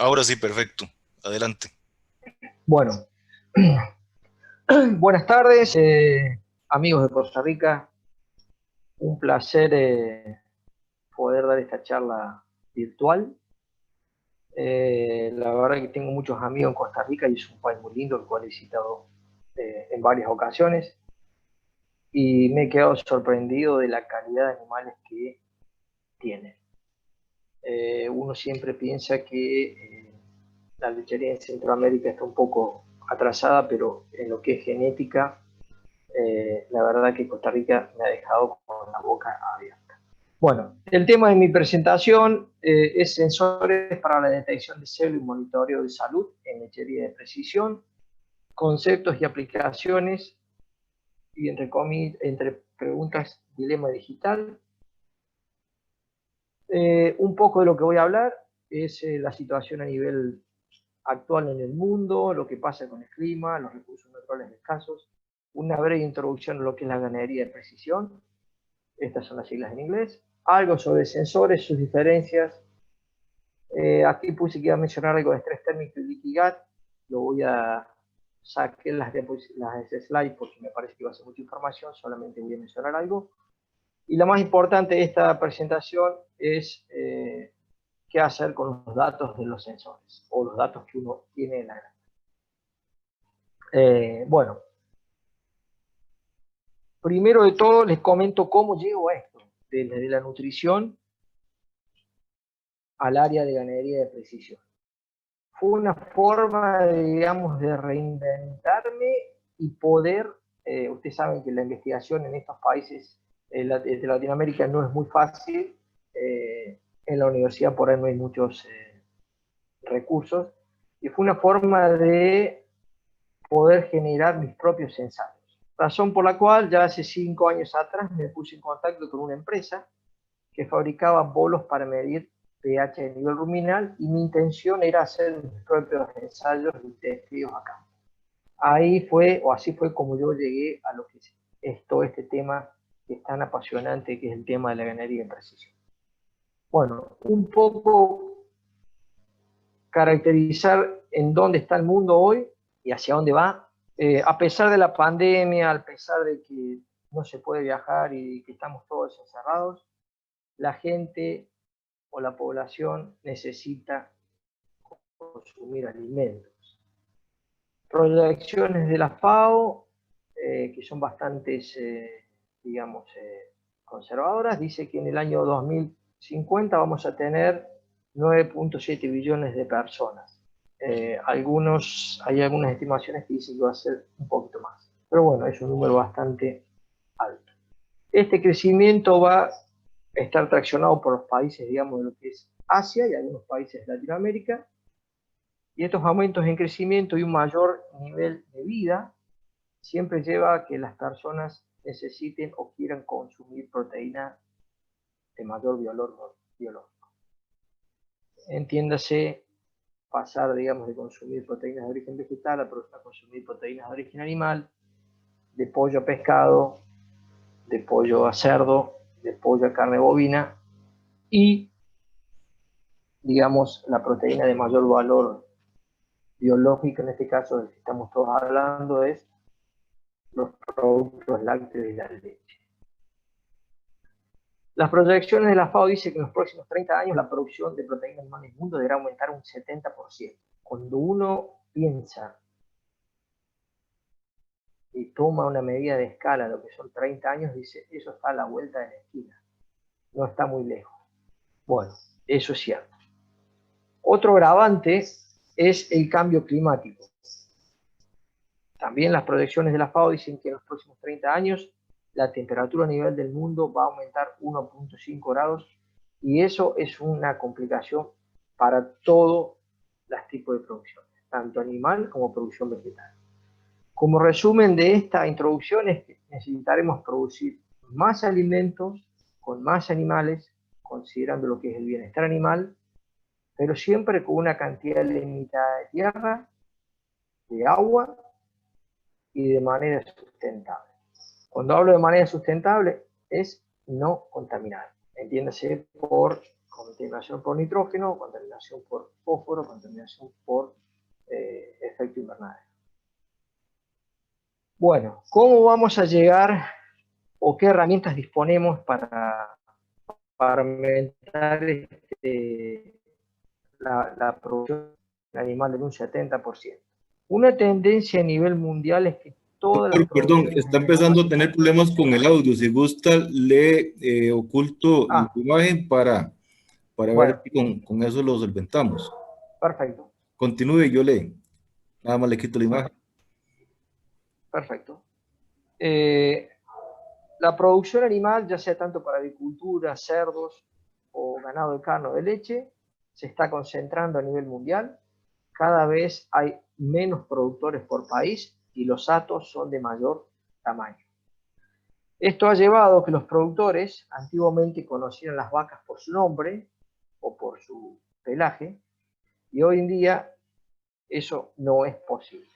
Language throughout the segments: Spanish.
Ahora sí, perfecto. Adelante. Bueno, buenas tardes, amigos de Costa Rica. Un placer poder dar esta charla virtual. La verdad que tengo muchos amigos en Costa Rica y es un país muy lindo, el cual he visitado en varias ocasiones. Y me he quedado sorprendido de la calidad de animales que tiene. Uno siempre piensa que la lechería en Centroamérica está un poco atrasada, pero en lo que es genética, la verdad que Costa Rica me ha dejado con la boca abierta. Bueno, el tema de mi presentación es sensores para la detección de celo y monitoreo de salud en lechería de precisión, conceptos y aplicaciones, y entre preguntas, dilema digital. Un poco de lo que voy a hablar es la situación a nivel actual en el mundo, lo que pasa con el clima, los recursos naturales escasos, una breve introducción a lo que es la ganadería de precisión, estas son las siglas en inglés, algo sobre sensores, sus diferencias. Aquí puse que iba a mencionar algo de estrés térmico y leaky gut, lo voy a saqué las slides porque me parece que va a ser mucha información, solamente voy a mencionar algo. Y lo más importante de esta presentación es qué hacer con los datos de los sensores o los datos que uno tiene en la granja. Bueno, primero de todo les comento cómo llego a esto, desde la nutrición al área de ganadería de precisión. Fue una forma, digamos, de reinventarme y poder, ustedes saben que la investigación en estos países de Latinoamérica no es muy fácil, en la universidad por ahí no hay muchos recursos, y fue una forma de poder generar mis propios ensayos. Razón por la cual ya hace 5 años atrás me puse en contacto con una empresa que fabricaba bolos para medir pH de nivel ruminal y mi intención era hacer mis propios ensayos y testeos acá. Ahí fue, o así fue como yo llegué a lo que es todo este tema que es tan apasionante, que es el tema de la ganadería en precisión. Bueno, un poco caracterizar en dónde está el mundo hoy y hacia dónde va. A pesar de la pandemia, a pesar de que no se puede viajar y que estamos todos encerrados, la gente o la población necesita consumir alimentos. Proyecciones de la FAO, que son bastantes, digamos, conservadoras, dice que en el año 2050 vamos a tener 9.7 billones de personas. Hay algunas estimaciones que dicen que va a ser un poquito más. Pero bueno, es un número bastante alto. Este crecimiento va a estar traccionado por los países, digamos, de lo que es Asia y algunos países de Latinoamérica, y estos aumentos en crecimiento y un mayor nivel de vida siempre lleva a que las personas necesiten o quieran consumir proteína de mayor valor biológico. Entiéndase pasar, digamos, de consumir proteínas de origen vegetal a consumir proteínas de origen animal, de pollo a pescado, de pollo a cerdo, de pollo a carne bovina y, digamos, la proteína de mayor valor biológico, en este caso del que estamos todos hablando, es los productos lácteos y la leche. Las proyecciones de la FAO dicen que en los próximos 30 años la producción de proteína animal en el mundo deberá aumentar un 70%. Cuando uno piensa y toma una medida de escala, lo que son 30 años, dice, eso está a la vuelta de la esquina, no está muy lejos. Bueno, eso es cierto. Otro agravante es el cambio climático. También las proyecciones de la FAO dicen que en los próximos 30 años la temperatura a nivel del mundo va a aumentar 1.5 grados y eso es una complicación para todos los tipos de producción, tanto animal como producción vegetal. Como resumen de esta introducción es que necesitaremos producir más alimentos con más animales, considerando lo que es el bienestar animal, pero siempre con una cantidad limitada de tierra, de agua y de manera sustentable. Cuando hablo de manera sustentable es no contaminar, entiéndase por contaminación por nitrógeno, contaminación por fósforo, contaminación por efecto invernadero. Bueno, ¿cómo vamos a llegar o qué herramientas disponemos para aumentar la producción animal en un 70%? Una tendencia a nivel mundial es que todas las Perdón, producciones está empezando a tener problemas con el audio. Si gusta, le oculto la imagen para ver bueno, si con eso lo solventamos. perfecto. Continúe, yo nada más le quito la imagen. Perfecto. La producción animal, ya sea tanto para agricultura, cerdos o ganado de carne o de leche, se está concentrando a nivel mundial. Cada vez hay menos productores por país y los hatos son de mayor tamaño. Esto ha llevado a que los productores antiguamente conocieran las vacas por su nombre o por su pelaje, y hoy en día eso no es posible.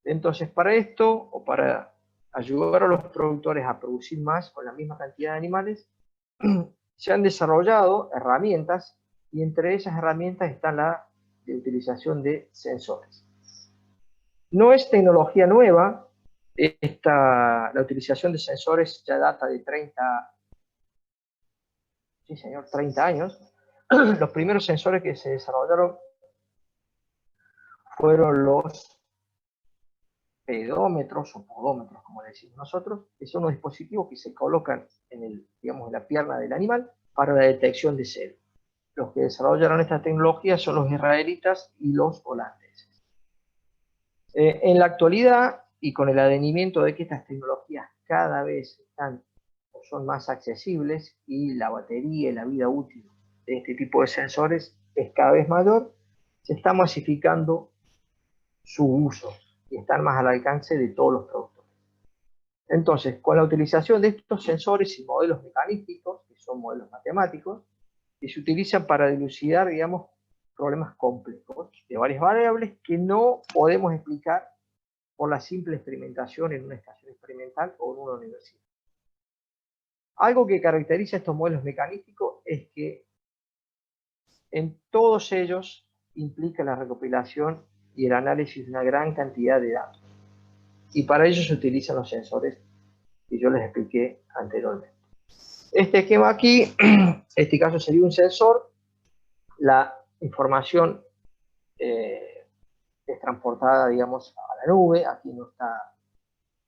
Entonces, para esto, o para ayudar a los productores a producir más con la misma cantidad de animales, se han desarrollado herramientas, y entre esas herramientas está la de utilización de sensores. No es tecnología nueva, la utilización de sensores ya data de 30 años. Los primeros sensores que se desarrollaron fueron los pedómetros o podómetros, como le decimos nosotros, que son unos dispositivos que se colocan en la pierna del animal para la detección de celo. Los que desarrollaron esta tecnología son los israelitas y los holandeses. En la actualidad, y con el advenimiento de que estas tecnologías cada vez están o son más accesibles y la batería y la vida útil de este tipo de sensores es cada vez mayor, se está masificando su uso y están más al alcance de todos los productores. Entonces, con la utilización de estos sensores y modelos mecanísticos, que son modelos matemáticos, que se utilizan para dilucidar, digamos, problemas complejos de varias variables que no podemos explicar por la simple experimentación en una estación experimental o en una universidad. Algo que caracteriza a estos modelos mecanísticos es que en todos ellos implica la recopilación y el análisis de una gran cantidad de datos. Y para ello se utilizan los sensores que yo les expliqué anteriormente. Este esquema aquí, este caso sería un sensor. La información es transportada, digamos, a la nube. Aquí no está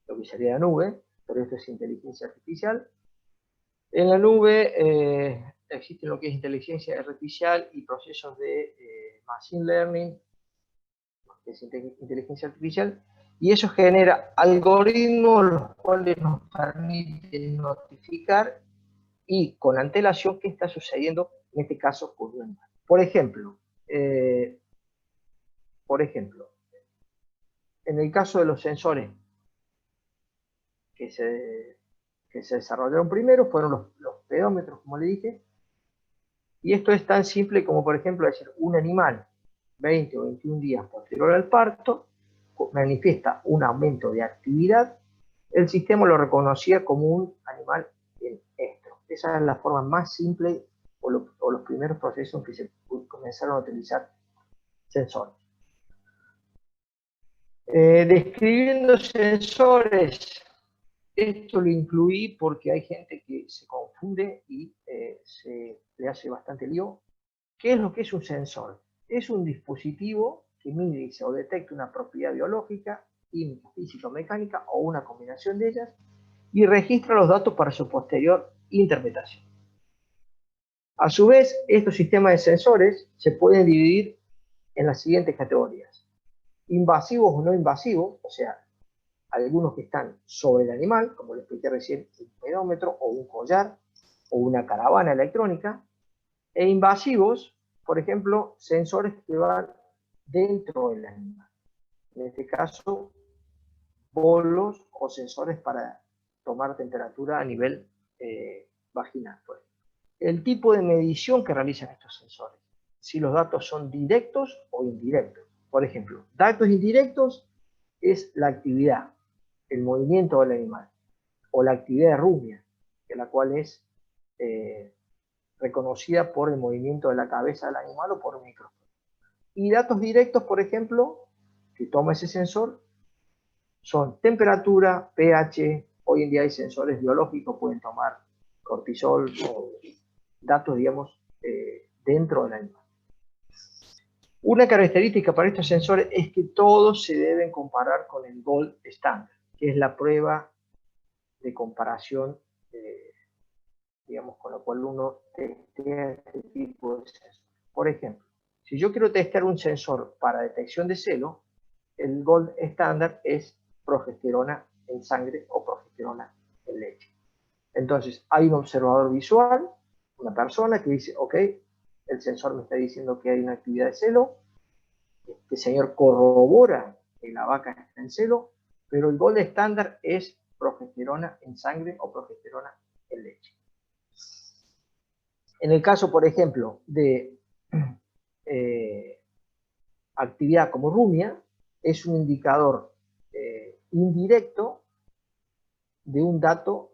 lo que sería la nube, pero esto es inteligencia artificial. En la nube existe lo que es inteligencia artificial y procesos de machine learning, que es inteligencia artificial, y eso genera algoritmos los cuales nos permiten notificar y con antelación qué está sucediendo en este caso con un animal. Por ejemplo, en el caso de los sensores que se desarrollaron primero, fueron los pedómetros, como le dije, y esto es tan simple como, por ejemplo, decir, un animal 20 o 21 días posterior al parto manifiesta un aumento de actividad, el sistema lo reconocía como un animal en estro. Esa es la forma más simple o los primeros procesos en que se comenzaron a utilizar sensores. Describiendo sensores, esto lo incluí porque hay gente que se confunde y se le hace bastante lío. ¿Qué es lo que es un sensor? Es un dispositivo que mide o detecta una propiedad biológica, química, física o mecánica, o una combinación de ellas, y registra los datos para su posterior interpretación. A su vez, estos sistemas de sensores se pueden dividir en las siguientes categorías: invasivos o no invasivos, o sea, algunos que están sobre el animal, como le expliqué recién, un pedómetro o un collar o una caravana electrónica, e invasivos, por ejemplo, sensores que van dentro del animal. En este caso, bolos o sensores para tomar temperatura a nivel vaginal. El tipo de medición que realizan estos sensores, si los datos son directos o indirectos. Por ejemplo, datos indirectos es la actividad, el movimiento del animal, o la actividad de rumia, que la cual es reconocida por el movimiento de la cabeza del animal o por un micrófono. Y datos directos, por ejemplo, que toma ese sensor, son temperatura, pH. Hoy en día hay sensores biológicos, pueden tomar cortisol o datos, digamos, dentro del animal. Una característica para estos sensores es que todos se deben comparar con el gold standard, que es la prueba de comparación, digamos, con la cual uno testea este tipo de sensor. Por ejemplo, si yo quiero testear un sensor para detección de celo, el gold estándar es progesterona en sangre o progesterona en leche. Entonces, hay un observador visual, una persona que dice, ok, el sensor me está diciendo que hay una actividad de celo, este señor corrobora que la vaca está en celo, pero el gold estándar es progesterona en sangre o progesterona en leche. En el caso, por ejemplo, de actividad como rumia, es un indicador indirecto de un dato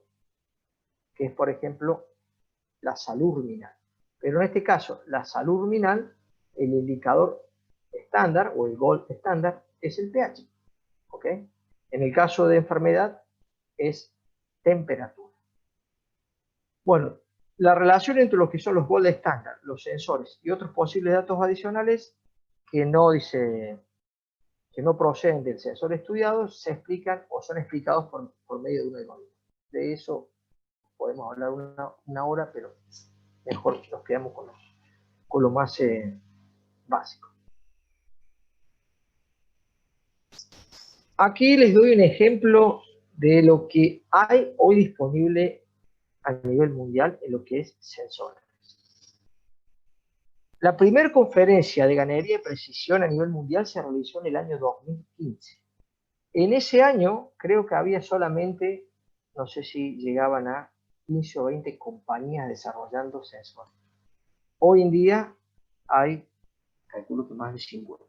que es, por ejemplo, la salud ruminal. Pero en este caso, la salud ruminal, el indicador estándar o el gold estándar es el pH. ¿Ok? En el caso de enfermedad es temperatura. Bueno, la relación entre lo que son los gold estándar, los sensores y otros posibles datos adicionales que no proceden del sensor estudiado se explican o son explicados por medio de un algoritmo. De eso podemos hablar una hora, pero mejor nos quedamos con lo más básico. Aquí les doy un ejemplo de lo que hay hoy disponible a nivel mundial en lo que es sensores. La primera conferencia de ganadería de precisión a nivel mundial se realizó en el año 2015. En ese año creo que había solamente, no sé si llegaban a 15 o 20 compañías desarrollando sensores. Hoy en día hay, calculo que más de 50.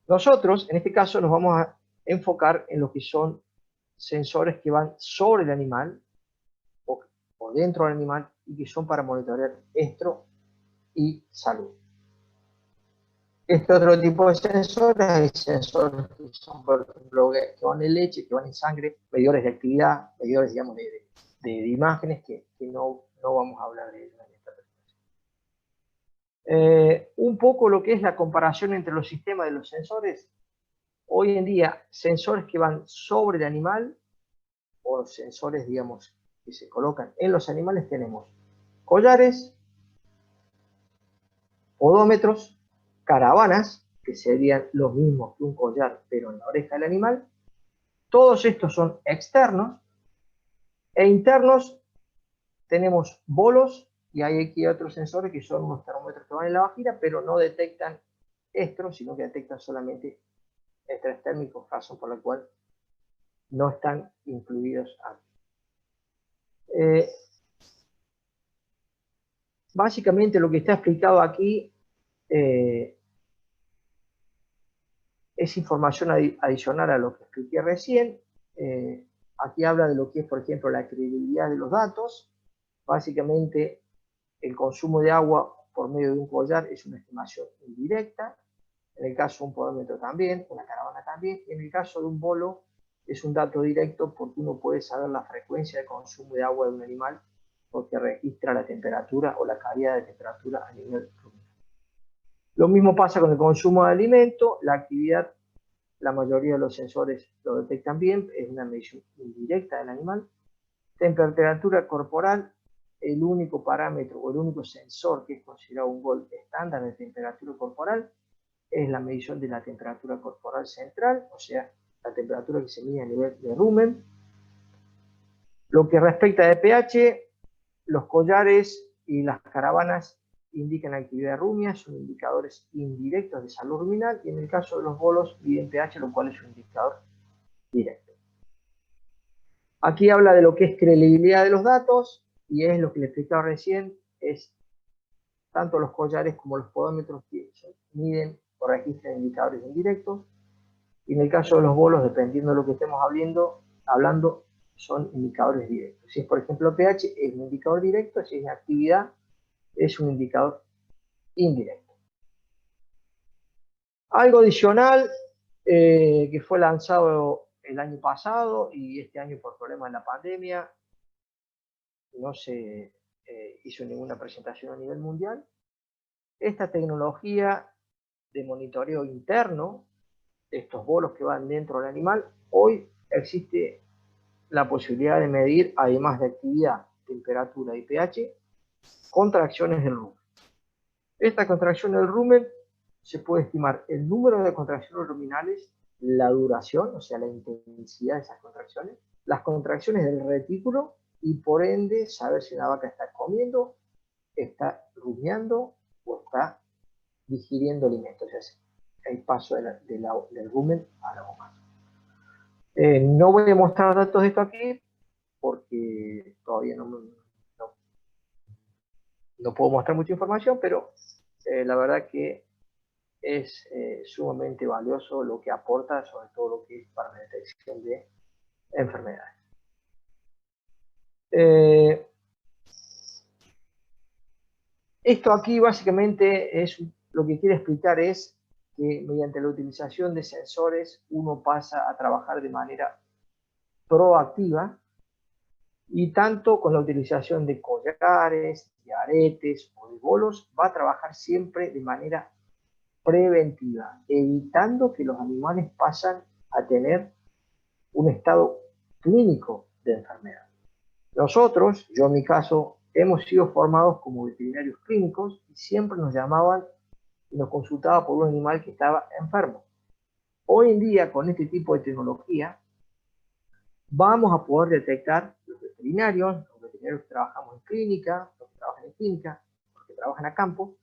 Nosotros, en este caso, nos vamos a enfocar en lo que son sensores que van sobre el animal o dentro del animal y que son para monitorear estro y salud. Este otro tipo de sensores, hay sensores que son, por ejemplo, que van en leche, que van en sangre, medidores de actividad, medidores, digamos, de imágenes que no vamos a hablar de ellos en esta presentación. Un poco lo que es la comparación entre los sistemas de los sensores. Hoy en día, sensores que van sobre el animal o sensores, digamos, que se colocan en los animales, tenemos collares, odómetros, caravanas, que serían los mismos que un collar, pero en la oreja del animal. Todos estos son externos. E internos tenemos bolos, y hay aquí otros sensores que son unos termómetros que van en la vagina, pero no detectan estro, sino que detectan solamente estrés térmico, razón por la cual no están incluidos aquí. Básicamente lo que está explicado aquí es información adicional a lo que expliqué recién. Aquí habla de lo que es, por ejemplo, la credibilidad de los datos. Básicamente, el consumo de agua por medio de un collar es una estimación indirecta. En el caso de un podómetro también, una caravana también. En el caso de un bolo, es un dato directo porque uno puede saber la frecuencia de consumo de agua de un animal porque registra la temperatura o la calidad de temperatura a nivel ruminal. Lo mismo pasa con el consumo de alimento, la actividad, la mayoría de los sensores lo detectan bien, es una medición indirecta del animal. Temperatura corporal, el único parámetro o el único sensor que es considerado un gold estándar de temperatura corporal es la medición de la temperatura corporal central, o sea, la temperatura que se mide a nivel de rumen. Lo que respecta de pH, los collares y las caravanas indican actividad rumia, son indicadores indirectos de salud ruminal, y en el caso de los bolos miden pH, lo cual es un indicador directo. Aquí habla de lo que es credibilidad de los datos, y es lo que les explicaba recién, es tanto los collares como los podómetros que miden o registran indicadores indirectos, y en el caso de los bolos, dependiendo de lo que estemos hablando son indicadores directos. Si es, por ejemplo, pH, es un indicador directo, si es actividad, es un indicador indirecto. Algo adicional que fue lanzado el año pasado y este año por problemas de la pandemia no se hizo ninguna presentación a nivel mundial. Esta tecnología de monitoreo interno, estos bolos que van dentro del animal, hoy existe la posibilidad de medir, además de actividad, temperatura y pH, contracciones del rumen. Esta contracción del rumen se puede estimar el número de contracciones ruminales, la duración, o sea, la intensidad de esas contracciones, las contracciones del retículo y por ende saber si la vaca está comiendo, está rumiando o está digiriendo alimentos, ya sea el paso del rumen a la boca. No voy a mostrar datos de esto aquí porque todavía no puedo mostrar mucha información, pero la verdad que es sumamente valioso lo que aporta, sobre todo lo que es para la detección de enfermedades. Esto aquí básicamente es lo que quiere explicar es que mediante la utilización de sensores uno pasa a trabajar de manera proactiva y tanto con la utilización de collares, de aretes o de bolos va a trabajar siempre de manera preventiva, evitando que los animales pasen a tener un estado clínico de enfermedad. Nosotros, yo en mi caso, hemos sido formados como veterinarios clínicos y siempre nos llamaban y nos consultaba por un animal que estaba enfermo. Hoy en día, con este tipo de tecnología, vamos a poder detectar los veterinarios que trabajamos en clínica, los que trabajan en clínica, los que trabajan a campo,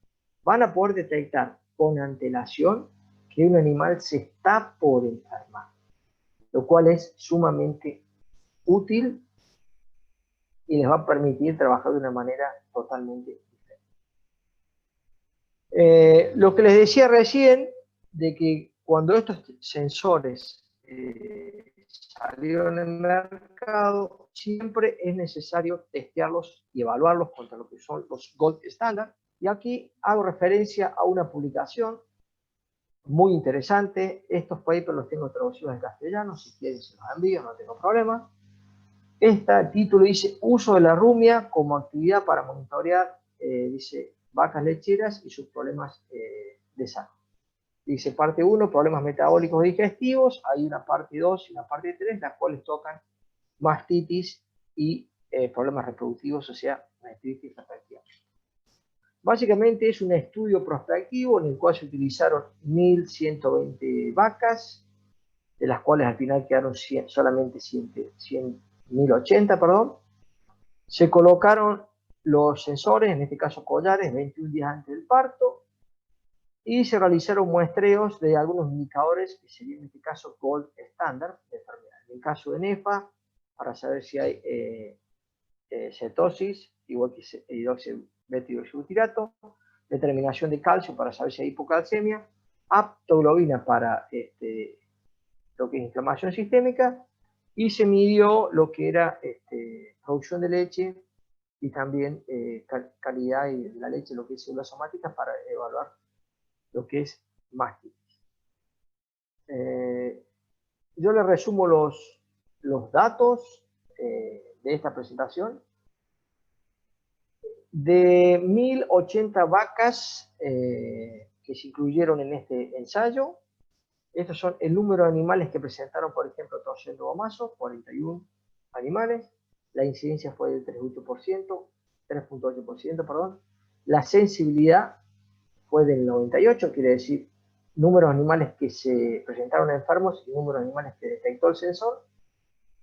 van a poder detectar con antelación que un animal se está por enfermar, lo cual es sumamente útil y les va a permitir trabajar de una manera totalmente diferente. Lo que les decía recién, de que cuando estos sensores salieron en el mercado, siempre es necesario testearlos y evaluarlos contra lo que son los gold standard. Y aquí hago referencia a una publicación muy interesante. Estos papers los tengo traducidos en castellano, si quieren se los envío, no tengo problema. Este título dice uso de la rumia como actividad para monitorear, dice, vacas lecheras y sus problemas de salud. Dice parte 1, problemas metabólicos digestivos, hay una parte 2 y una parte 3, las cuales tocan mastitis y problemas reproductivos, o sea, mastitis reproductiva. Básicamente es un estudio prospectivo en el cual se utilizaron 1.120 vacas, de las cuales al final quedaron solamente 1.080, perdón. Se colocaron los sensores, en este caso collares, 21 días antes del parto, y se realizaron muestreos de algunos indicadores que serían en este caso gold standard de enfermedad. En el caso de NEFA, para saber si hay cetosis, igual que hidroxibutirato, determinación de calcio para saber si hay hipocalcemia, aptoglobina para lo que es inflamación sistémica, y se midió lo que era producción de leche y también calidad de la leche, lo que es células somáticas, para evaluar lo que es mastitis. Yo les resumo los datos de esta presentación. De 1.080 vacas que se incluyeron en este ensayo, estos son el número de animales que presentaron, por ejemplo, torsión de gomazo, 41 animales. La incidencia fue del 3.8%, perdón. La sensibilidad fue del 98, quiere decir número de animales que se presentaron enfermos y número de animales que detectó el sensor.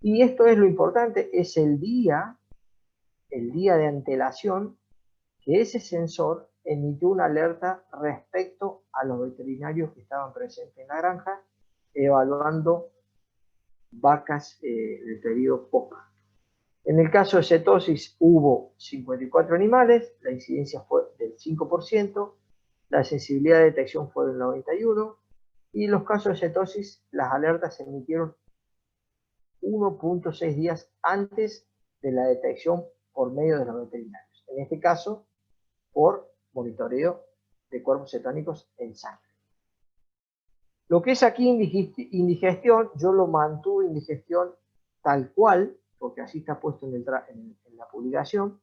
Y esto es lo importante, es el día de antelación que ese sensor emitió una alerta respecto a los veterinarios que estaban presentes en la granja, evaluando vacas del periodo post-parto. En el caso de cetosis hubo 54 animales, la incidencia fue del 5%, la sensibilidad de detección fue del 91%, y en los casos de cetosis las alertas se emitieron 1.6 días antes de la detección por medio de los veterinarios. En este caso, por monitoreo de cuerpos cetónicos en sangre. Lo que es aquí indigestión, yo lo mantuve indigestión tal cual, porque así está puesto en la publicación,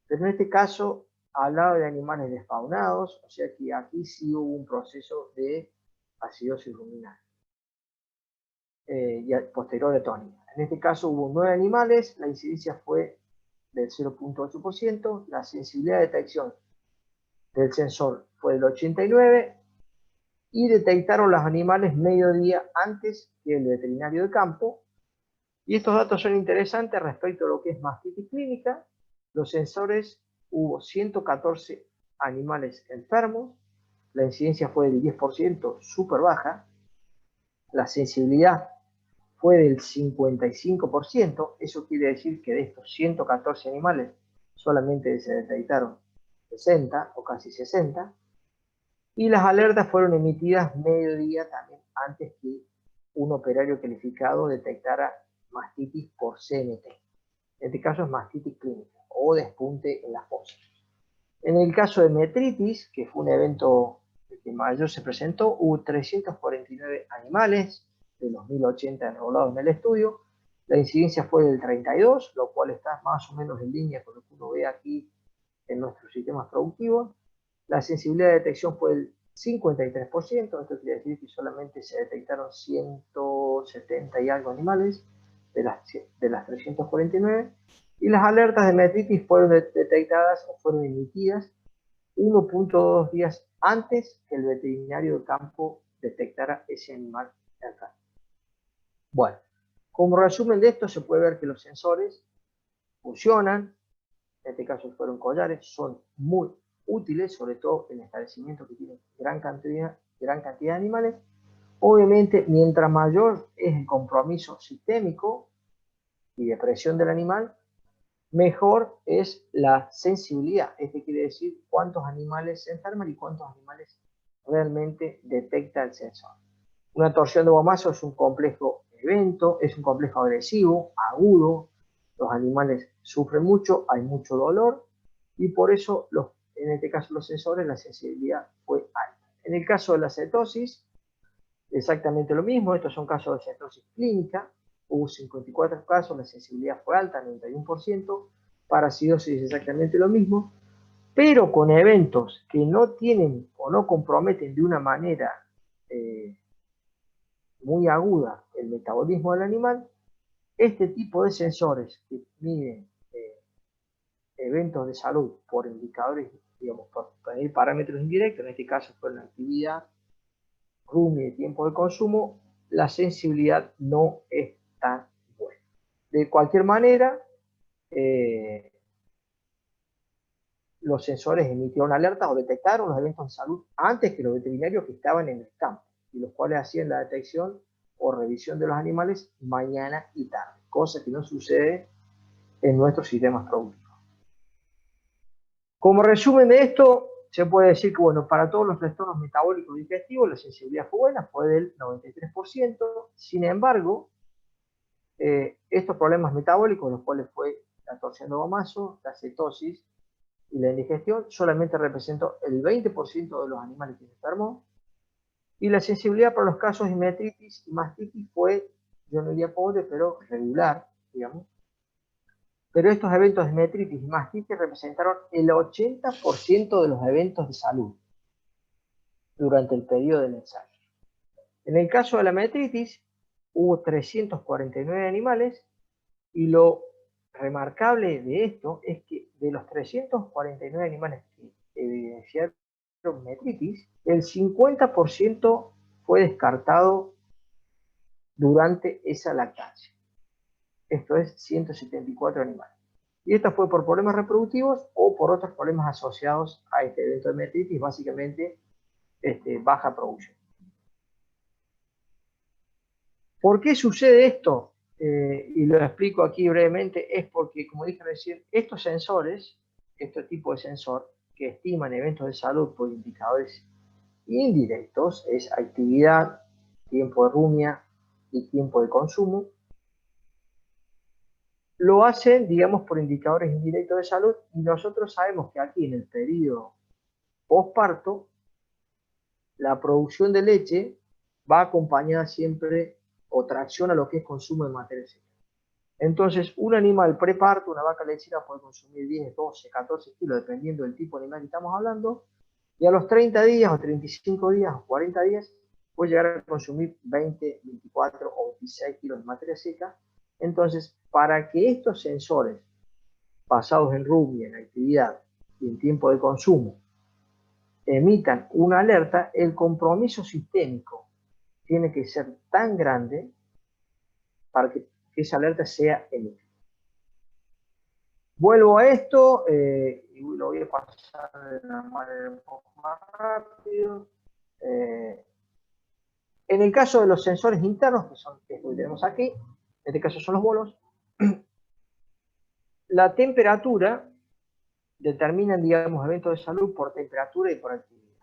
pero en este caso hablaba de animales desfaunados, o sea que aquí sí hubo un proceso de acidosis ruminal y posterior de tónica. En este caso hubo 9 animales, la incidencia fue del 0.8%, la sensibilidad de detección del sensor fue del 89% y detectaron los animales mediodía antes que el veterinario de campo. Y estos datos son interesantes respecto a lo que es mastitis clínica. Los sensores, hubo 114 animales enfermos, la incidencia fue del 10%, súper baja, la sensibilidad fue del 55%, eso quiere decir que de estos 114 animales solamente se detectaron 60 o casi 60, y las alertas fueron emitidas mediodía también antes que un operario calificado detectara mastitis por CNT. En este caso es mastitis clínica o despunte en las fosas. En el caso de metritis, que fue un evento que mayor se presentó, hubo 349 animales de los 1080 enrolados en el estudio. La incidencia fue del 32, lo cual está más o menos en línea con lo que uno ve aquí en nuestros sistemas productivos. La sensibilidad de detección fue del 53%, esto quiere decir que solamente se detectaron 170 y algo animales de las 349, y las alertas de metritis fueron detectadas o fueron emitidas 1.2 días antes que el veterinario de campo detectara ese animal enfermo. Bueno, como resumen de esto se puede ver que los sensores funcionan, en este caso fueron collares, son muy útiles, sobre todo en establecimientos que tienen gran cantidad de animales. Obviamente, mientras mayor es el compromiso sistémico y de presión del animal, mejor es la sensibilidad. Este quiere decir cuántos animales se enferman y cuántos animales realmente detecta el sensor. Una torsión de gomazo es un complejo evento, es un complejo agresivo, agudo. Los animales sufren mucho, hay mucho dolor y por eso, en este caso los sensores, la sensibilidad fue alta. En el caso de la cetosis, exactamente lo mismo. Estos son casos de cetosis clínica. Hubo 54 casos, la sensibilidad fue alta, 91%. Para acidosis exactamente lo mismo, pero con eventos que no tienen o no comprometen de una manera muy aguda el metabolismo del animal. Este tipo de sensores que miden eventos de salud por indicadores, digamos, por medir parámetros indirectos, en este caso fue la actividad, RUMI de tiempo de consumo, la sensibilidad no es tan buena. De cualquier manera, los sensores emitieron alertas o detectaron los eventos de salud antes que los veterinarios que estaban en el campo, y los cuales hacían la detección o revisión de los animales mañana y tarde, cosa que no sucede en nuestros sistemas productivos. Como resumen de esto, se puede decir que, bueno, para todos los trastornos metabólicos digestivos la sensibilidad fue buena, fue del 93%. Sin embargo, estos problemas metabólicos, los cuales fue la torsión de gomazo, la cetosis y la indigestión, solamente representó el 20% de los animales que se enfermó, y la sensibilidad para los casos de metritis y mastitis fue, yo no diría pobre, pero regular, digamos. Pero estos eventos de metritis y mastitis representaron el 80% de los eventos de salud durante el periodo del ensayo. En el caso de la metritis, hubo 349 animales, y lo remarcable de esto es que de los 349 animales que evidenciaron metritis, el 50% fue descartado durante esa lactancia. Esto es 174 animales. Y esto fue por problemas reproductivos o por otros problemas asociados a este evento de metritis, básicamente baja producción. ¿Por qué sucede esto? Y lo explico aquí brevemente, es porque, como dije recién, estos sensores, este tipo de sensor, que estiman eventos de salud por indicadores indirectos, es actividad, tiempo de rumia y tiempo de consumo, lo hacen, digamos, por indicadores indirectos de salud, y nosotros sabemos que aquí en el periodo posparto, la producción de leche va acompañada siempre o tracciona lo que es consumo de materia seca. Entonces, un animal preparto, una vaca lechera, puede consumir 10, 12, 14 kilos, dependiendo del tipo de animal que estamos hablando, y a los 30 días, o 35 días, o 40 días, puede llegar a consumir 20, 24 o 26 kilos de materia seca. Entonces, para que estos sensores, basados en RUMI, en actividad y en tiempo de consumo, emitan una alerta, el compromiso sistémico tiene que ser tan grande para que esa alerta sea emitida. Vuelvo a esto y lo voy a pasar de una manera un poco más rápido. En el caso de los sensores internos, que son los que tenemos aquí, en este caso son los bolos, la temperatura determinan, digamos, eventos de salud por temperatura y por actividad.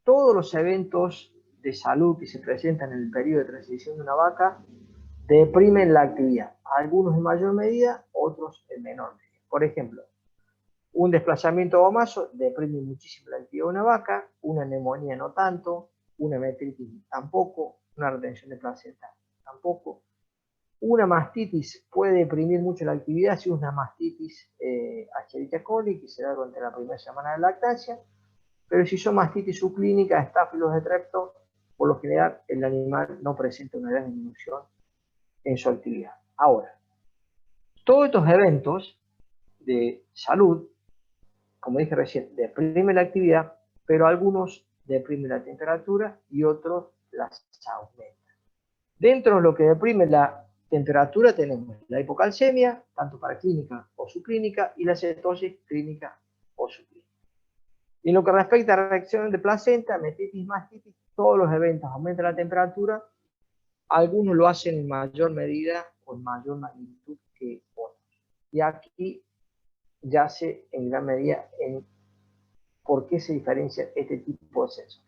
Todos los eventos de salud que se presentan en el periodo de transición de una vaca deprimen la actividad, algunos en mayor medida, otros en menor medida. Por ejemplo, un desplazamiento gomazo deprime muchísimo la actividad de una vaca, una neumonía no tanto, una metritis tampoco, una retención de placenta tampoco. Una mastitis puede deprimir mucho la actividad si es una mastitis Escherichia coli, que se da durante la primera semana de lactancia, pero si son mastitis subclínicas, Staphylococcus strepto, por lo general el animal no presenta una gran disminución en su actividad. Ahora, todos estos eventos de salud, como dije recién, deprimen la actividad, pero algunos deprimen la temperatura y otros las aumentan. Dentro de lo que deprime la temperatura tenemos la hipocalcemia, tanto para clínica o subclínica, y la cetosis clínica o subclínica. Y en lo que respecta a reacción de placenta, metritis, mastitis, todos los eventos aumentan la temperatura, algunos lo hacen en mayor medida o en mayor magnitud que otros. Y aquí yace en gran medida en por qué se diferencia este tipo de sensor.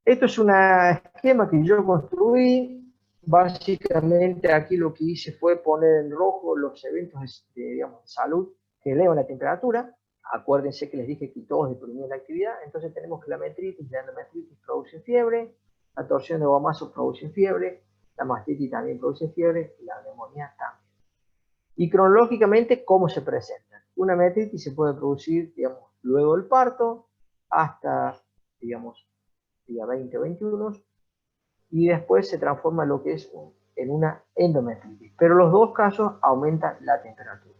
Esto es un esquema que yo construí. Básicamente aquí lo que hice fue poner en rojo los eventos de salud que elevan la temperatura. Acuérdense que les dije que todos deprimían la actividad. Entonces tenemos que la metritis, la endometritis produce fiebre, la torsión de gomazo produce fiebre, la mastitis también produce fiebre y la neumonía también. Y cronológicamente, ¿cómo se presentan? Una metritis se puede producir, digamos, luego del parto, hasta, digamos, día 20 o 21, y después se transforma en lo que es en una endometritis. Pero los dos casos aumentan la temperatura.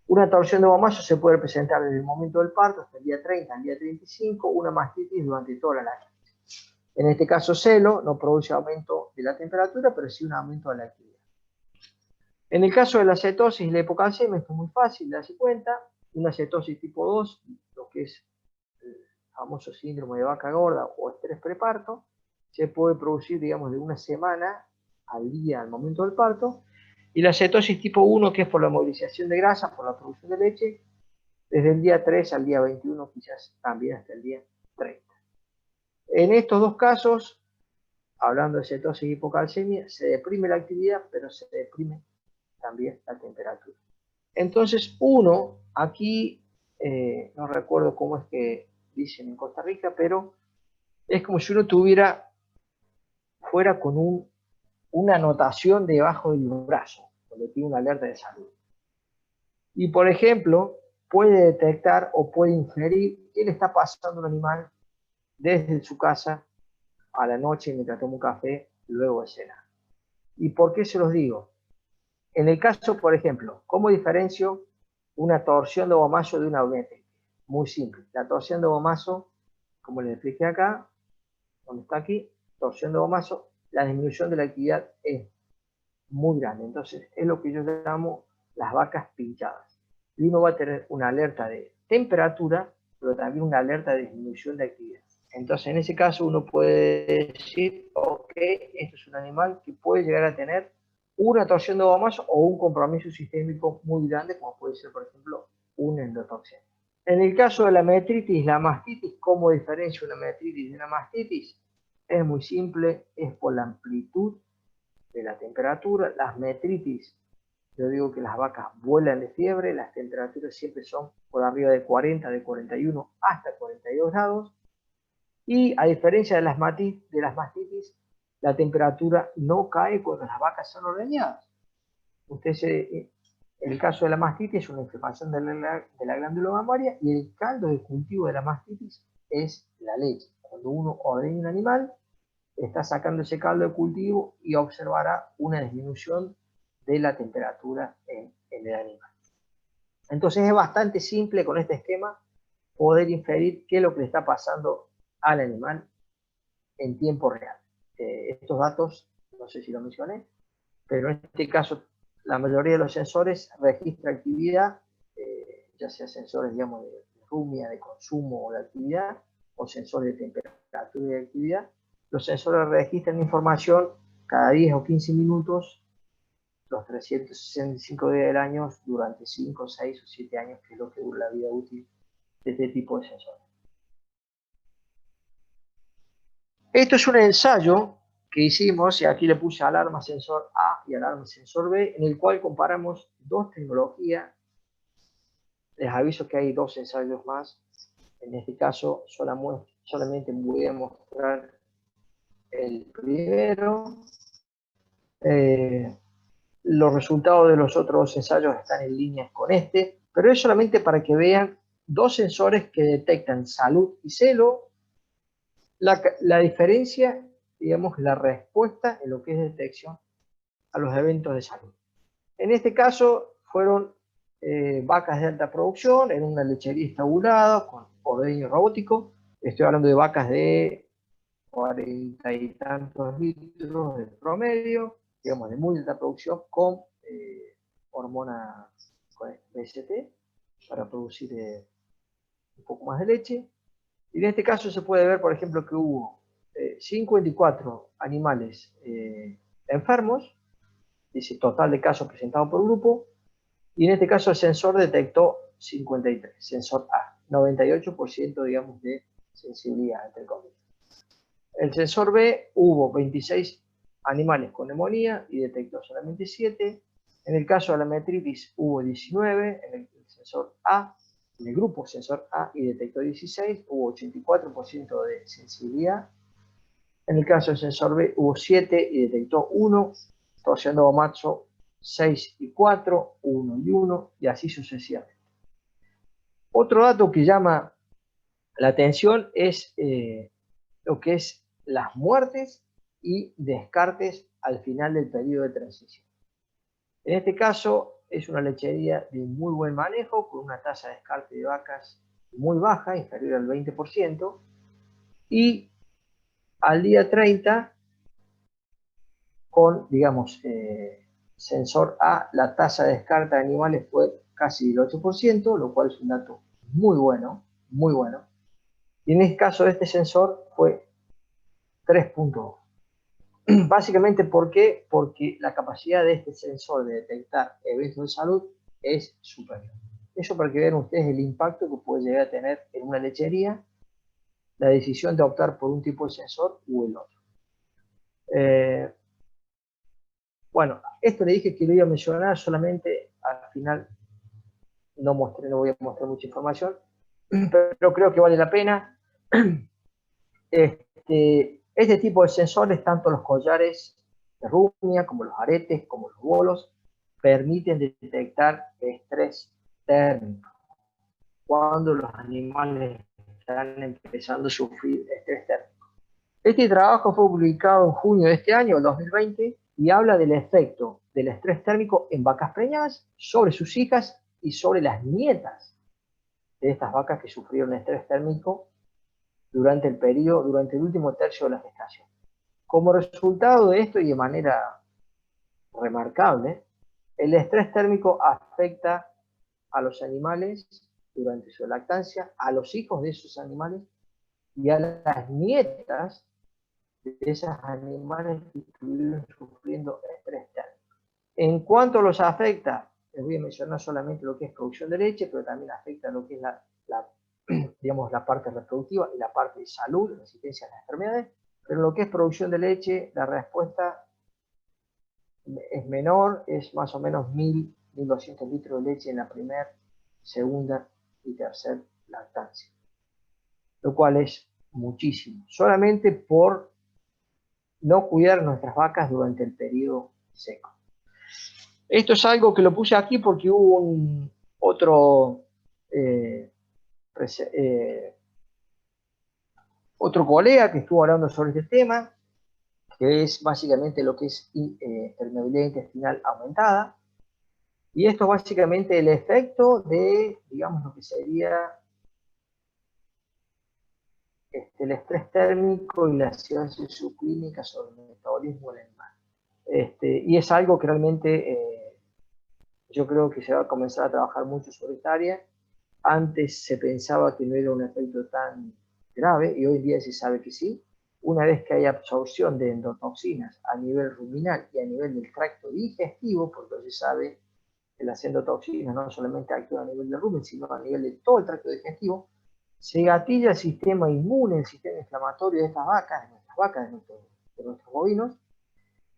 Una torsión de gomazo se puede presentar desde el momento del parto hasta el día 30, al día 35, una mastitis durante toda la lactancia. En este caso, celo no produce aumento de la temperatura, pero sí un aumento de la actividad. En el caso de la cetosis y la hipocalcemia, esto es muy fácil de darse cuenta. Una cetosis tipo 2, lo que es el famoso síndrome de vaca gorda o estrés preparto, se puede producir, digamos, de una semana al día al momento del parto. Y la cetosis tipo 1, que es por la movilización de grasa, por la producción de leche, desde el día 3 al día 21, quizás también hasta el día 30. En estos dos casos, hablando de cetosis y hipocalcemia, se deprime la actividad, pero se deprime también la temperatura. Entonces uno, aquí, no recuerdo cómo es que dicen en Costa Rica, pero es como si uno fuera con una anotación debajo del brazo, donde tiene una alerta de salud. Y por ejemplo, puede detectar o puede inferir qué le está pasando a un animal desde su casa a la noche mientras toma un café, luego de cenar. ¿Y por qué se los digo? En el caso, por ejemplo, ¿cómo diferencio una torsión de gomazo de una metritis? Muy simple. La torsión de gomazo, como les expliqué acá, donde está aquí, torsión de gomazo, la disminución de la actividad es muy grande. Entonces, es lo que yo llamo las vacas pinchadas. Y uno va a tener una alerta de temperatura, pero también una alerta de disminución de actividad. Entonces, en ese caso, uno puede decir, ok, esto es un animal que puede llegar a tener una torsión de gomazo o un compromiso sistémico muy grande, como puede ser, por ejemplo, una endotoxemia. En el caso de la metritis, la mastitis, ¿cómo diferencia una metritis de una mastitis? Es muy simple, es por la amplitud de la temperatura. Las metritis yo digo que las vacas vuelan de fiebre, las temperaturas siempre son por arriba de 40, de 41 hasta 42 grados, y a diferencia de las mastitis, la temperatura no cae cuando las vacas son ordeñadas. El caso de la mastitis es una inflamación de la glándula mamaria, y el caldo de cultivo de la mastitis es la leche. Cuando uno ordeña un animal, está sacando ese caldo de cultivo y observará una disminución de la temperatura en el animal. Entonces es bastante simple con este esquema poder inferir qué es lo que le está pasando al animal en tiempo real. Estos datos, no sé si lo mencioné, pero en este caso la mayoría de los sensores registra actividad, ya sea sensores, digamos, de rumia, de consumo o de actividad, o sensores de temperatura y de actividad. Los sensores registran información cada 10 o 15 minutos, los 365 días del año, durante 5, 6 o 7 años, que es lo que dura la vida útil de este tipo de sensores. Esto es un ensayo que hicimos, y aquí le puse alarma sensor A y alarma sensor B, en el cual comparamos dos tecnologías. Les aviso que hay dos ensayos más. En este caso solamente voy a mostrar el primero. Los resultados de los otros ensayos están en línea con este, pero es solamente para que vean dos sensores que detectan salud y celo. La diferencia, digamos, la respuesta en lo que es detección a los eventos de salud. En este caso fueron vacas de alta producción en una lechería estabulada con ordeño robótico. Estoy hablando de vacas de 40 y tantos litros de promedio, digamos, de muy alta producción, con hormona con BST para producir un poco más de leche. Y en este caso se puede ver, por ejemplo, que hubo 54 animales enfermos, dice total de casos presentados por grupo, y en este caso el sensor detectó 53, sensor A, 98% digamos de sensibilidad, entre comillas. El sensor B hubo 26 animales con neumonía y detectó solamente 7. En el caso de la metritis hubo 19 en el sensor A, en el grupo sensor A, y detectó 16, hubo 84% de sensibilidad. En el caso del sensor B hubo 7 y detectó 1, torsiendo macho 6 y 4, 1 y 1, y así sucesivamente. Otro dato que llama la atención es lo que es las muertes y descartes al final del periodo de transición. En este caso es una lechería de muy buen manejo, con una tasa de descarte de vacas muy baja, inferior al 20%, y al día 30, con, digamos, sensor A, la tasa de descarte de animales fue casi del 8%, lo cual es un dato muy bueno, muy bueno. Y en el caso de este sensor fue 3.2. Básicamente, ¿por qué? Porque la capacidad de este sensor de detectar eventos de salud es superior. Eso para que vean ustedes el impacto que puede llegar a tener en una lechería la decisión de optar por un tipo de sensor u el otro. Bueno, esto le dije que lo iba a mencionar, solamente al final no voy a mostrar mucha información, pero creo que vale la pena. Este tipo de sensores, tanto los collares de rumia como los aretes, como los bolos, permiten detectar estrés térmico cuando los animales están empezando a sufrir estrés térmico. Este trabajo fue publicado en junio de este año, 2020, y habla del efecto del estrés térmico en vacas preñadas sobre sus hijas y sobre las nietas de estas vacas que sufrieron estrés térmico durante el último tercio de la gestación. Como resultado de esto, y de manera remarcable, el estrés térmico afecta a los animales durante su lactancia, a los hijos de esos animales y a las nietas de esos animales que estuvieron sufriendo estrés térmico. En cuanto los afecta, les voy a mencionar solamente lo que es producción de leche, pero también afecta lo que es digamos, la parte reproductiva y la parte de salud, resistencia a las enfermedades. Pero en lo que es producción de leche, la respuesta es menor, es más o menos 1.200 litros de leche en la primera, segunda y tercera lactancia, lo cual es muchísimo, solamente por no cuidar nuestras vacas durante el periodo seco. Esto es algo que lo puse aquí porque hubo otro colega que estuvo hablando sobre este tema, que es básicamente lo que es permeabilidad intestinal aumentada. Y esto es básicamente el efecto de, digamos, lo que sería el estrés térmico y la acidosis subclínica sobre el metabolismo del animal. Y es algo que realmente yo creo que se va a comenzar a trabajar mucho sobre esta área. Antes se pensaba que no era un efecto tan grave y hoy en día se sabe que sí. Una vez que hay absorción de endotoxinas a nivel ruminal y a nivel del tracto digestivo, porque se sabe que las endotoxinas no solamente actúan a nivel del rumen, sino a nivel de todo el tracto digestivo, se gatilla el sistema inmune, el sistema inflamatorio de estas vacas, de nuestras vacas, de nuestros bovinos,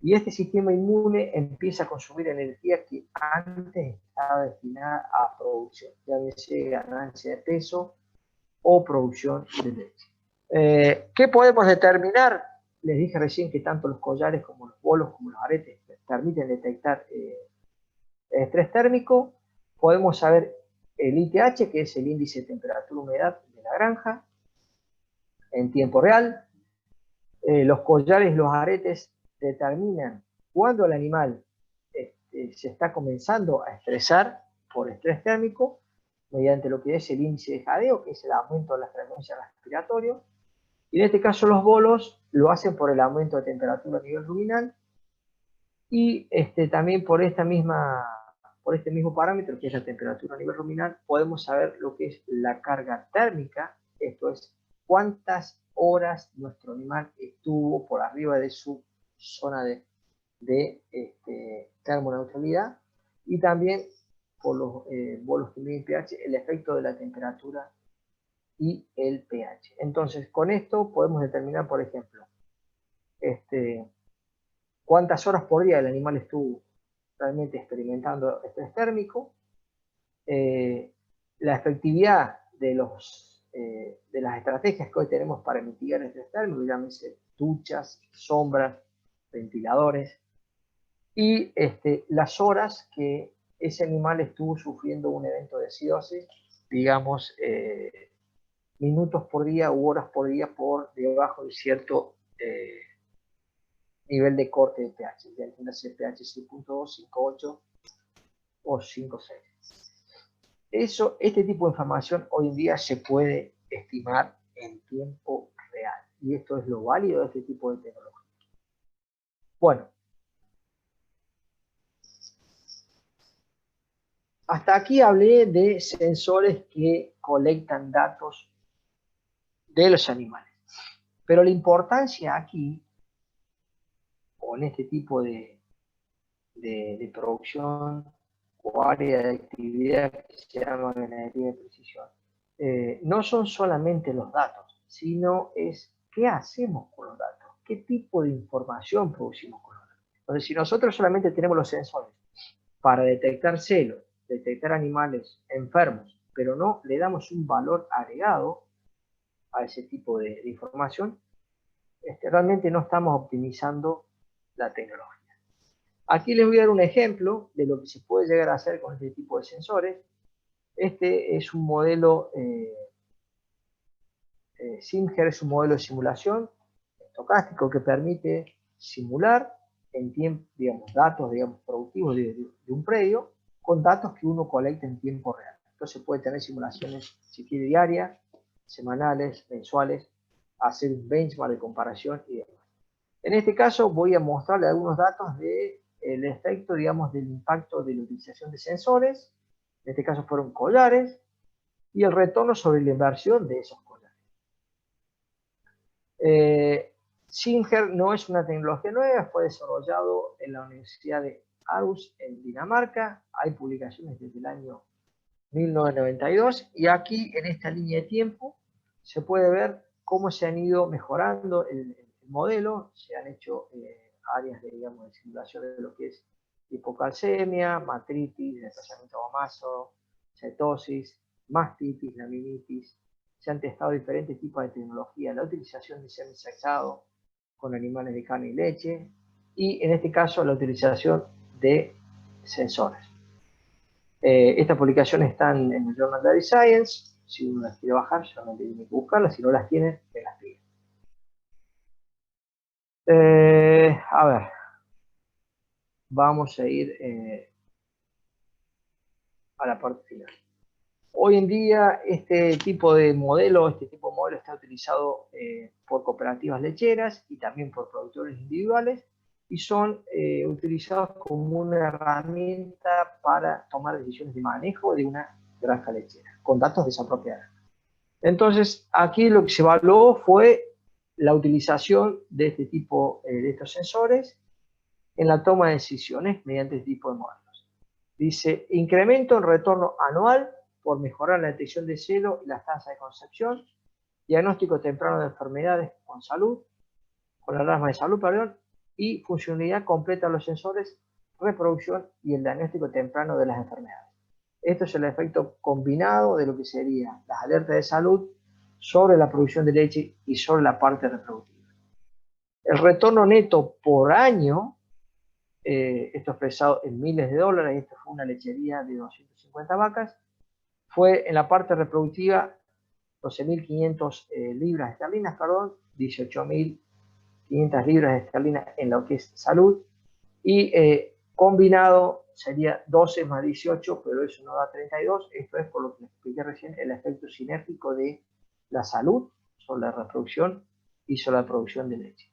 y este sistema inmune empieza a consumir energía que antes estaba destinada a producción, ya sea ganancia de peso o producción de leche. ¿Qué podemos determinar? Les dije recién que tanto los collares como los bolos como los aretes permiten detectar estrés térmico. Podemos saber el ITH, que es el índice de temperatura-humedad de la granja, en tiempo real. Los collares y los aretes determinan cuándo el animal se está comenzando a estresar por estrés térmico, mediante lo que es el índice de jadeo, que es el aumento de la frecuencia respiratoria. Y en este caso los bolos lo hacen por el aumento de temperatura a nivel ruminal y también por este mismo parámetro, que es la temperatura a nivel ruminal, podemos saber lo que es la carga térmica, esto es cuántas horas nuestro animal estuvo por arriba de su zona de termoneutralidad, y también por los bolos que miden pH, el efecto de la temperatura y el pH. Entonces, con esto podemos determinar, por ejemplo, cuántas horas por día el animal estuvo realmente experimentando estrés térmico, la efectividad de las estrategias que hoy tenemos para mitigar el estrés térmico, llámese duchas, sombras, ventiladores, y las horas que ese animal estuvo sufriendo un evento de acidosis, digamos, minutos por día u horas por día por debajo de cierto nivel de corte de pH, ya entiéndase pH 6.2, 5.8 o 5.6. Este tipo de información hoy en día se puede estimar en tiempo real, y esto es lo válido de este tipo de tecnología. Bueno, hasta aquí hablé de sensores que colectan datos de los animales, pero la importancia aquí, o en este tipo de producción o área de actividad que se llama ganadería de precisión, no son solamente los datos, sino es qué hacemos con los datos, qué tipo de información producimos con los datos. Entonces, si nosotros solamente tenemos los sensores para detectar celos, detectar animales enfermos, pero no le damos un valor agregado a ese tipo de información, realmente no estamos optimizando la tecnología. Aquí les voy a dar un ejemplo de lo que se puede llegar a hacer con este tipo de sensores. Este es un modelo, Simger es un modelo de simulación estocástico que permite simular en tiempo, digamos, datos, digamos, productivos de un predio con datos que uno colecta en tiempo real. Entonces puede tener simulaciones, si quiere, diarias, semanales, mensuales, hacer un benchmark de comparación y demás. En este caso voy a mostrarle algunos datos del efecto, digamos, del impacto de la utilización de sensores, en este caso fueron collares, y el retorno sobre la inversión de esos collares. Singer no es una tecnología nueva, fue desarrollado en la Universidad de Aarhus en Dinamarca, hay publicaciones desde el año 1992, y aquí en esta línea de tiempo se puede ver cómo se han ido mejorando el modelo, se han hecho áreas de, digamos, de simulación de lo que es hipocalcemia, matritis, desplazamiento gomazo, cetosis, mastitis, laminitis. Se han testado diferentes tipos de tecnología, la utilización de semen sexado con animales de carne y leche, y en este caso la utilización de sensores. Estas publicaciones están en el Journal Dairy Science. Si uno las quiere bajar, solamente tiene que buscarlas. Si no las tiene, me las pide. A ver, vamos a ir a la parte final. Hoy en día este tipo de modelo está utilizado por cooperativas lecheras y también por productores individuales, y son utilizados como una herramienta para tomar decisiones de manejo de una granja lechera, con datos de esa propia granja. Entonces, aquí lo que se evaluó fue la utilización de este tipo de estos sensores en la toma de decisiones mediante este tipo de modelos. Dice, incremento en retorno anual por mejorar la detección de celo y las tasas de concepción, diagnóstico temprano de enfermedades con alarma de salud, y funcionalidad completa de los sensores, reproducción y el diagnóstico temprano de las enfermedades. Esto es el efecto combinado de lo que serían las alertas de salud sobre la producción de leche y sobre la parte reproductiva. El retorno neto por año, esto expresado en miles de dólares, esto fue una lechería de 250 vacas, fue en la parte reproductiva 12.500 libras esterlinas, 18.500 libras esterlinas en lo que es salud, y combinado sería 12 más 18, pero eso no da 32. Esto es por lo que expliqué recién, el efecto sinérgico de la salud sobre la reproducción y sobre la producción de leche.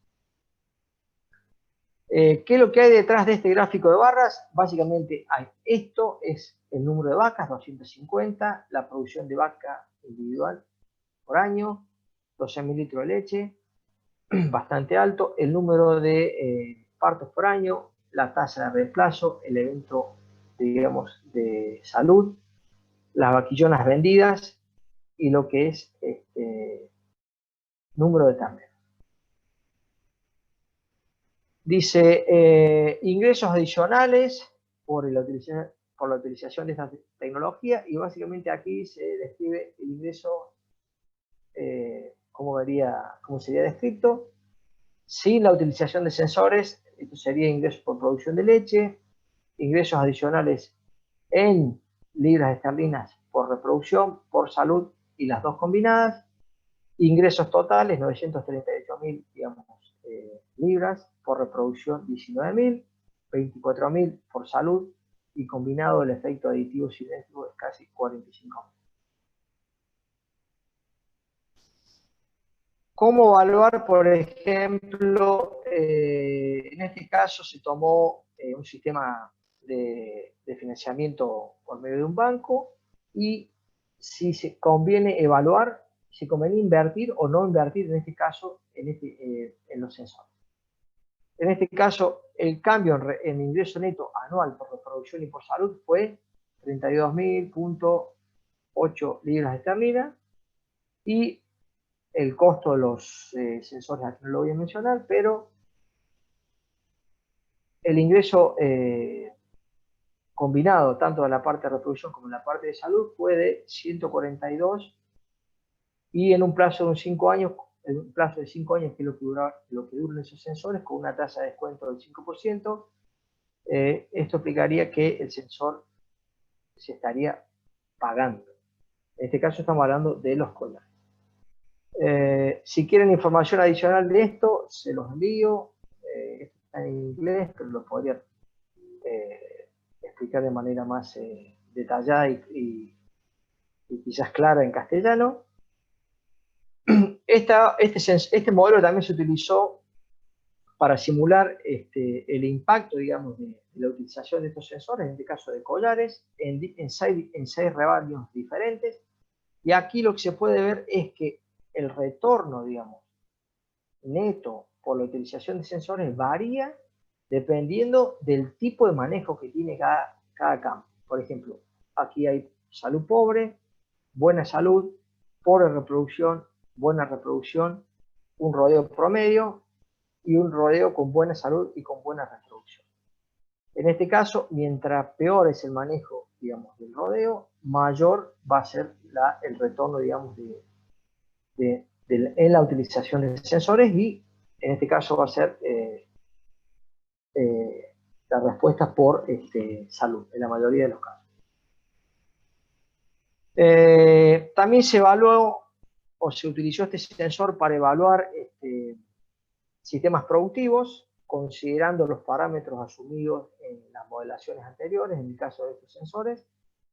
¿Qué es lo que hay detrás de este gráfico de barras? Básicamente esto es el número de vacas, 250, la producción de vaca individual por año, 12.000 litros de leche, bastante alto, el número de partos por año, la tasa de reemplazo, el evento, digamos, de salud, las vaquillonas vendidas y lo que es número de terneros. Dice, ingresos adicionales por la utilización de esta tecnología, y básicamente aquí se describe el ingreso, cómo sería descrito. Sin la utilización de sensores, esto sería ingresos por producción de leche, ingresos adicionales en libras esterlinas por reproducción, por salud y las dos combinadas, ingresos totales 938.000, digamos, libras, por reproducción 19.000, 24.000 por salud, y combinado el efecto aditivo sinérgico es casi 45.000. ¿Cómo evaluar, por ejemplo, en este caso se tomó un sistema de financiamiento por medio de un banco, y si se conviene evaluar, si conviene invertir o no invertir en este caso en los sensores? En este caso, el cambio en ingreso neto anual por reproducción y por salud fue 32.000.8 libras esterlinas, y el costo de los sensores aquí no lo voy a mencionar, pero el ingreso combinado tanto de la parte de reproducción como de la parte de salud fue de 142, y en un plazo de 5 años, que es lo que duran esos sensores, con una tasa de descuento del 5%, esto explicaría que el sensor se estaría pagando. En este caso estamos hablando de los collares. Si quieren información adicional de esto, se los envío. Esto está en inglés, pero lo podría explicar de manera más detallada y quizás clara en castellano. Este modelo también se utilizó para simular el impacto, digamos, de la utilización de estos sensores, en este caso de collares, en seis rebaños diferentes. Y aquí lo que se puede ver es que el retorno, digamos, neto por la utilización de sensores varía dependiendo del tipo de manejo que tiene cada campo. Por ejemplo, aquí hay salud pobre, buena salud, pobre reproducción, buena reproducción, un rodeo promedio y un rodeo con buena salud y con buena reproducción. En este caso, mientras peor es el manejo, digamos, del rodeo, mayor va a ser el retorno, digamos, en la utilización de sensores, y en este caso va a ser la respuesta por salud, en la mayoría de los casos. También se evaluó o se utilizó este sensor para evaluar sistemas productivos, considerando los parámetros asumidos en las modelaciones anteriores, en el caso de estos sensores,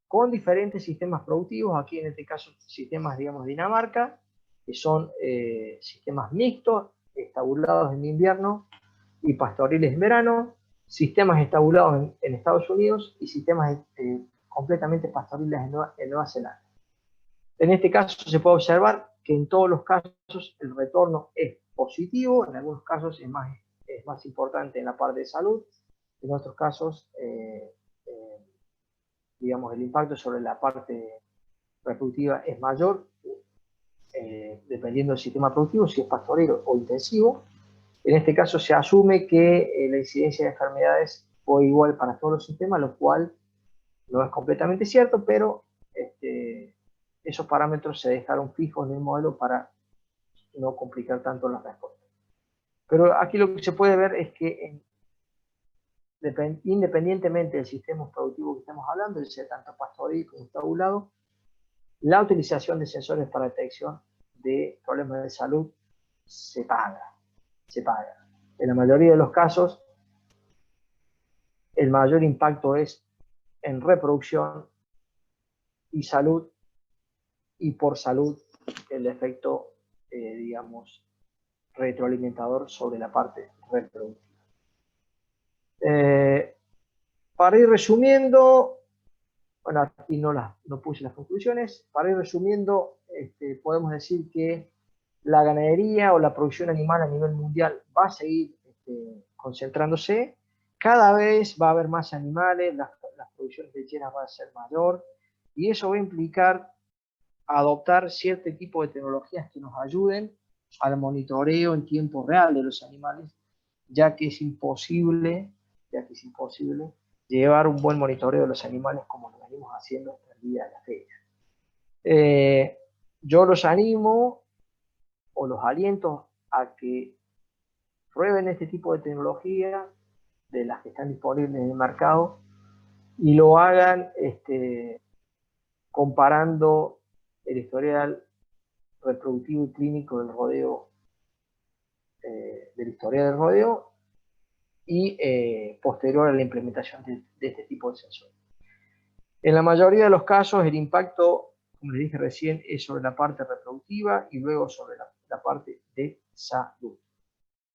con diferentes sistemas productivos, aquí en este caso sistemas, digamos, Dinamarca, que son sistemas mixtos, estabulados en invierno y pastoriles en verano, sistemas estabulados en Estados Unidos y sistemas completamente pastoriles en Nueva Zelanda. En este caso se puede observar que en todos los casos el retorno es positivo, en algunos casos es más importante en la parte de salud, en otros casos digamos, el impacto sobre la parte reproductiva es mayor, dependiendo del sistema productivo, si es pastorero o intensivo. En este caso se asume que la incidencia de enfermedades fue igual para todos los sistemas, lo cual no es completamente cierto, pero esos parámetros se dejaron fijos en el modelo para no complicar tanto la respuesta. Pero aquí lo que se puede ver es que independientemente del sistema productivo que estamos hablando, ya sea tanto pastoril como estabulado, la utilización de sensores para detección de problemas de salud se paga. En la mayoría de los casos, el mayor impacto es en reproducción y salud, y por salud el efecto, digamos, retroalimentador sobre la parte reproductiva. Para ir resumiendo, bueno, aquí no puse las conclusiones. Para ir resumiendo, podemos decir que la ganadería o la producción animal a nivel mundial va a seguir concentrándose. Cada vez va a haber más animales, las producciones lecheras van a ser mayor, y eso va a implicar adoptar cierto tipo de tecnologías que nos ayuden al monitoreo en tiempo real de los animales, ya que es imposible llevar un buen monitoreo de los animales como lo venimos haciendo hasta el día de la fecha. Yo los animo o los aliento a que prueben este tipo de tecnología de las que están disponibles en el mercado y lo hagan comparando el historial reproductivo y clínico del rodeo, de la historia del rodeo, y posterior a la implementación de este tipo de sensores. En la mayoría de los casos el impacto, como les dije recién, es sobre la parte reproductiva y luego sobre la parte de salud.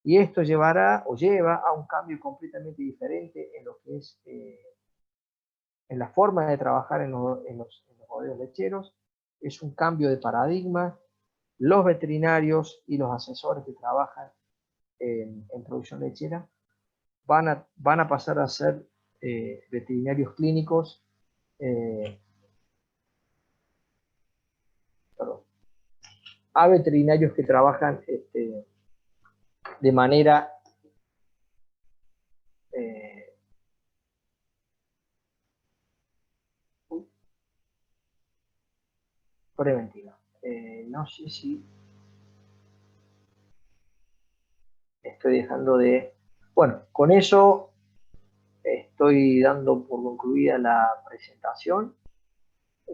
Y esto lleva a un cambio completamente diferente en lo que es en la forma de trabajar en los rodeos lecheros. Es un cambio de paradigma. Los veterinarios y los asesores que trabajan en producción lechera van a pasar a ser veterinarios clínicos, a veterinarios que trabajan de manera preventiva. No sé si estoy dejando de... Bueno, con eso estoy dando por concluida la presentación.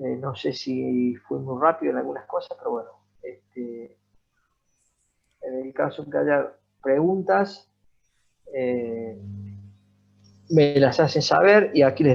No sé si fui muy rápido en algunas cosas, pero bueno, en el caso que haya preguntas, me las hacen saber y aquí les